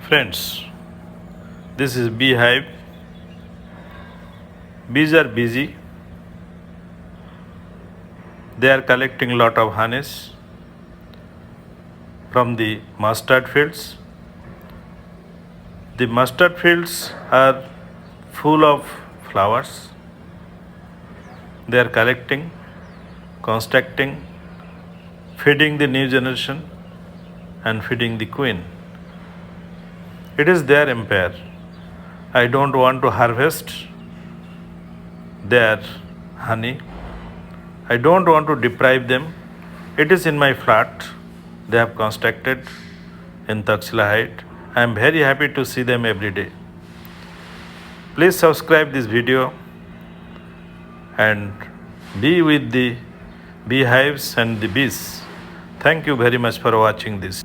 Friends, this is Beehive. Bees are busy. They are collecting lot of honeys from the mustard fields. The mustard fields are full of flowers. They are collecting, constructing, feeding the new generation and feeding the queen. It is their empire. I don't want to harvest their honey. I don't want to deprive them. It is in my flat. They have constructed in Taxila Height. I am very happy to see them every day. Please subscribe this video and be with the beehives and the bees. Thank you very much for watching this.